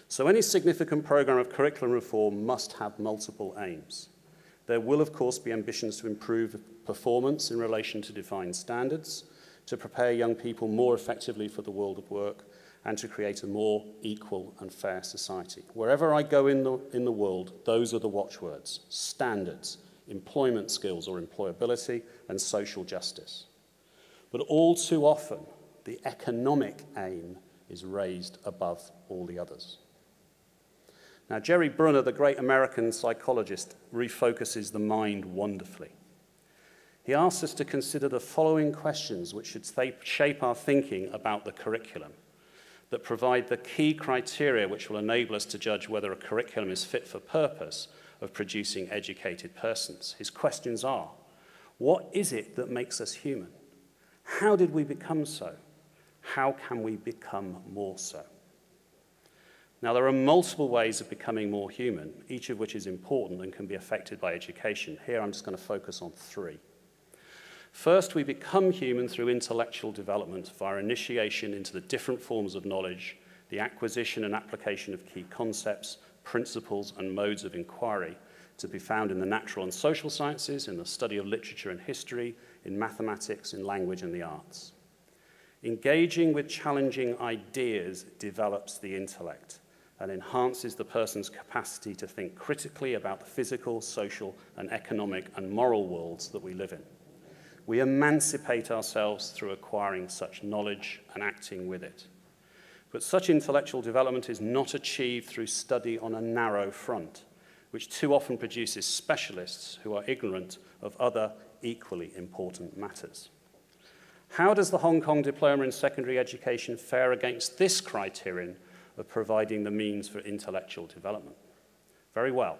So any significant program of curriculum reform must have multiple aims. There will, of course, be ambitions to improve performance in relation to defined standards, to prepare young people more effectively for the world of work, and to create a more equal and fair society. Wherever I go in the world, those are the watchwords: standards, employment skills or employability, and social justice. But all too often, the economic aim is raised above all the others. Now, Jerry Brunner, the great American psychologist, refocuses the mind wonderfully. He asks us to consider the following questions which should shape our thinking about the curriculum, that provide the key criteria which will enable us to judge whether a curriculum is fit for purpose of producing educated persons. His questions are: what is it that makes us human? How did we become so? How can we become more so? Now, there are multiple ways of becoming more human, each of which is important and can be affected by education. Here, I'm just going to focus on three. First, we become human through intellectual development via initiation into the different forms of knowledge, the acquisition and application of key concepts, principles, and modes of inquiry to be found in the natural and social sciences, in the study of literature and history, in mathematics, in language and the arts. Engaging with challenging ideas develops the intellect and enhances the person's capacity to think critically about the physical, social, and economic and moral worlds that we live in. We emancipate ourselves through acquiring such knowledge and acting with it. But such intellectual development is not achieved through study on a narrow front, which too often produces specialists who are ignorant of other equally important matters. How does the Hong Kong Diploma in Secondary Education fare against this criterion of providing the means for intellectual development? Very well.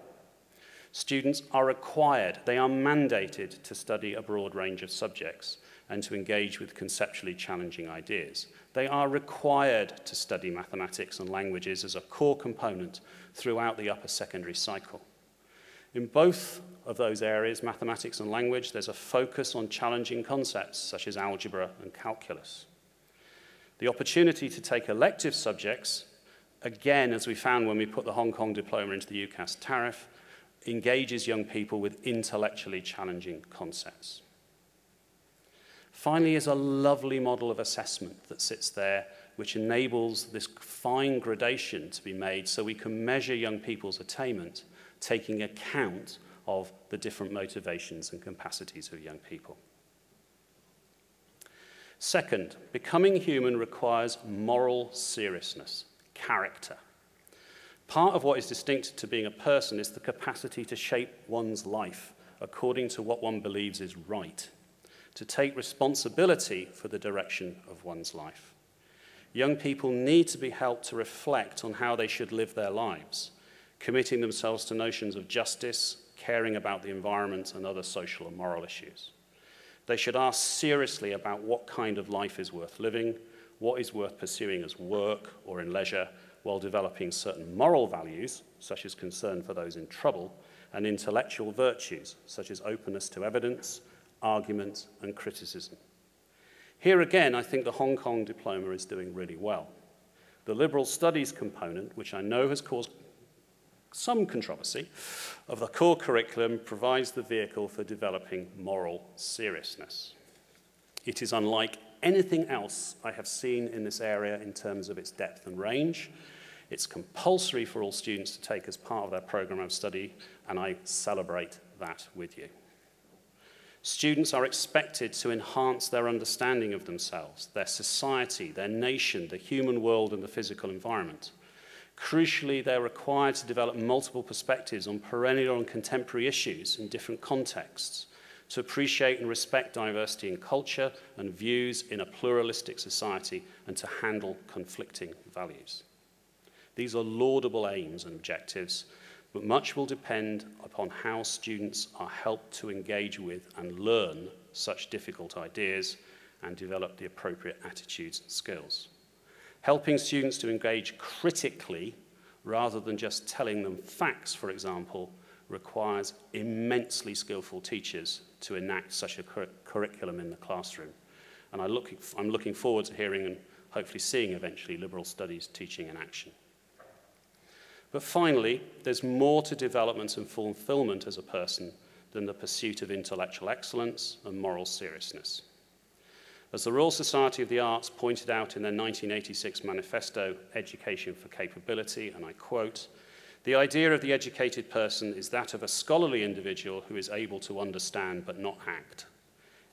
Students are required, they are mandated to study a broad range of subjects and to engage with conceptually challenging ideas. They are required to study mathematics and languages as a core component throughout the upper secondary cycle. In both of those areas, mathematics and language, there's a focus on challenging concepts such as algebra and calculus. The opportunity to take elective subjects, again, as we found when we put the Hong Kong Diploma into the UCAS tariff, engages young people with intellectually challenging concepts. Finally, is a lovely model of assessment that sits there, which enables this fine gradation to be made so we can measure young people's attainment, taking account of the different motivations and capacities of young people. Second, becoming human requires moral seriousness, character. Part of what is distinct to being a person is the capacity to shape one's life according to what one believes is right, to take responsibility for the direction of one's life. Young people need to be helped to reflect on how they should live their lives, committing themselves to notions of justice, caring about the environment and other social and moral issues. They should ask seriously about what kind of life is worth living, what is worth pursuing as work or in leisure, while developing certain moral values, such as concern for those in trouble, and intellectual virtues, such as openness to evidence, argument, and criticism. Here again, I think the Hong Kong Diploma is doing really well. The liberal studies component, which I know has caused some controversy, of the core curriculum provides the vehicle for developing moral seriousness. It is unlike anything else I have seen in this area in terms of its depth and range. It's compulsory for all students to take as part of their program of study, and I celebrate that with you. Students are expected to enhance their understanding of themselves, their society, their nation, the human world, and the physical environment. Crucially, they're required to develop multiple perspectives on perennial and contemporary issues in different contexts, to appreciate and respect diversity in culture and views in a pluralistic society, and to handle conflicting values. These are laudable aims and objectives, but much will depend upon how students are helped to engage with and learn such difficult ideas and develop the appropriate attitudes and skills. Helping students to engage critically rather than just telling them facts, for example, requires immensely skillful teachers to enact such a curriculum in the classroom. And I'm looking forward to hearing and hopefully seeing eventually liberal studies teaching in action. But finally, there's more to development and fulfillment as a person than the pursuit of intellectual excellence and moral seriousness. As the Royal Society of the Arts pointed out in their 1986 manifesto, Education for Capability, and I quote, "The idea of the educated person is that of a scholarly individual who is able to understand but not act.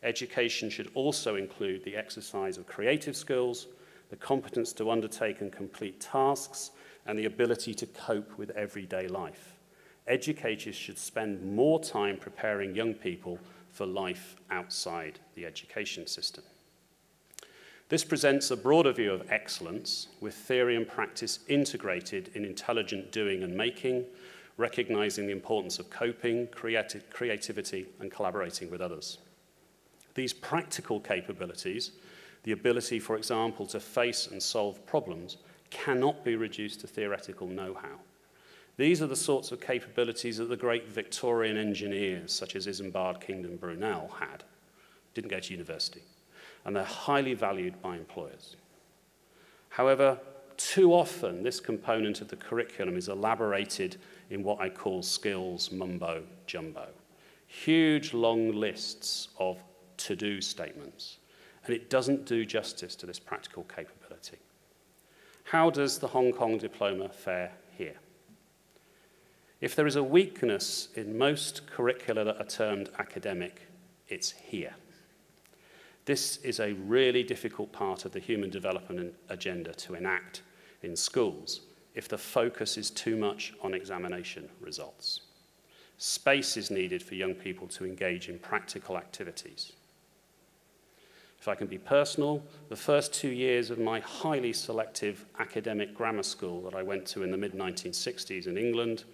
Education should also include the exercise of creative skills, the competence to undertake and complete tasks, and the ability to cope with everyday life. Educators should spend more time preparing young people for life outside the education system." This presents a broader view of excellence, with theory and practice integrated in intelligent doing and making, recognizing the importance of coping, creativity, and collaborating with others. These practical capabilities, the ability, for example, to face and solve problems, cannot be reduced to theoretical know-how. These are the sorts of capabilities that the great Victorian engineers, such as Isambard Kingdom Brunel, had. Didn't go to university. And they're highly valued by employers. However, too often this component of the curriculum is elaborated in what I call skills mumbo-jumbo. Huge long lists of to-do statements, and it doesn't do justice to this practical capability. How does the Hong Kong diploma fare here? If there is a weakness in most curricula that are termed academic, it's here. This is a really difficult part of the human development agenda to enact in schools if the focus is too much on examination results. Space is needed for young people to engage in practical activities. If I can be personal, the first 2 years of my highly selective academic grammar school that I went to in the mid-1960s in England,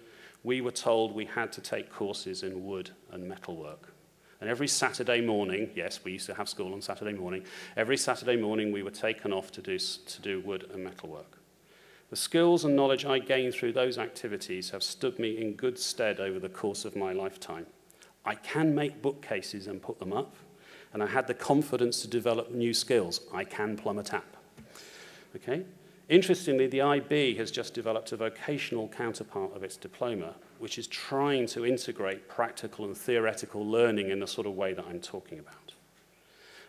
we were told we had to take courses in wood and metalwork. And every Saturday morning, yes, we used to have school on Saturday morning, every Saturday morning we were taken off to do wood and metalwork. The skills and knowledge I gained through those activities have stood me in good stead over the course of my lifetime. I can make bookcases and put them up, and I had the confidence to develop new skills. I can plumb a tap. Okay? Interestingly, the IB has just developed a vocational counterpart of its diploma, which is trying to integrate practical and theoretical learning in the sort of way that I'm talking about.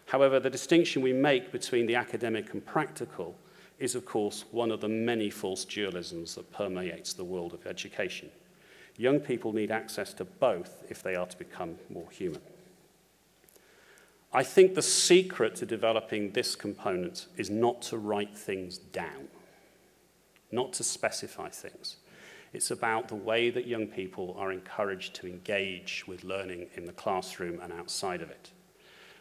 However, the distinction we make between the academic and practical is, of course, one of the many false dualisms that permeates the world of education. Young people need access to both if they are to become more human. I think the secret to developing this component is not to write things down, not to specify things. It's about the way that young people are encouraged to engage with learning in the classroom and outside of it.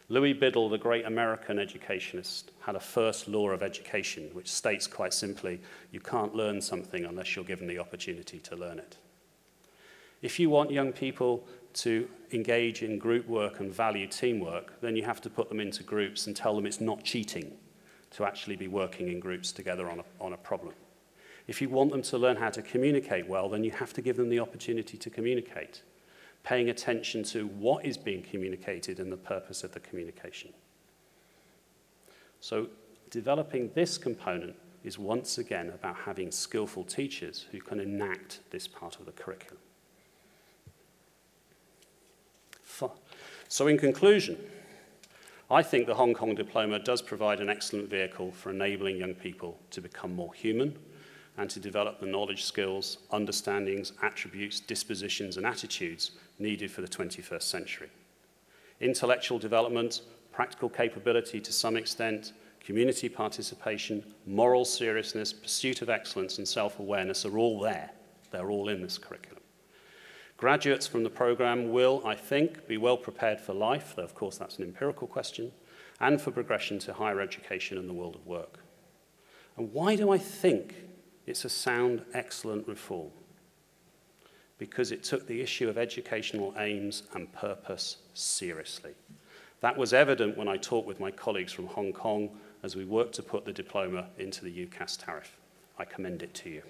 Louis Biddle, the great American educationist, had a first law of education, which states quite simply, you can't learn something unless you're given the opportunity to learn it. If you want young people to engage in group work and value teamwork, then you have to put them into groups and tell them it's not cheating to actually be working in groups together on a problem. If you want them to learn how to communicate well, then you have to give them the opportunity to communicate, paying attention to what is being communicated and the purpose of the communication. So developing this component is once again about having skillful teachers who can enact this part of the curriculum. So in conclusion, I think the Hong Kong Diploma does provide an excellent vehicle for enabling young people to become more human and to develop the knowledge, skills, understandings, attributes, dispositions, and attitudes needed for the 21st century. Intellectual development, practical capability to some extent, community participation, moral seriousness, pursuit of excellence, and self-awareness are all there. They're all in this curriculum. Graduates from the program will, I think, be well prepared for life, though of course that's an empirical question, and for progression to higher education and the world of work. And why do I think it's a sound, excellent reform? Because it took the issue of educational aims and purpose seriously. That was evident when I talked with my colleagues from Hong Kong as we worked to put the diploma into the UCAS tariff. I commend it to you.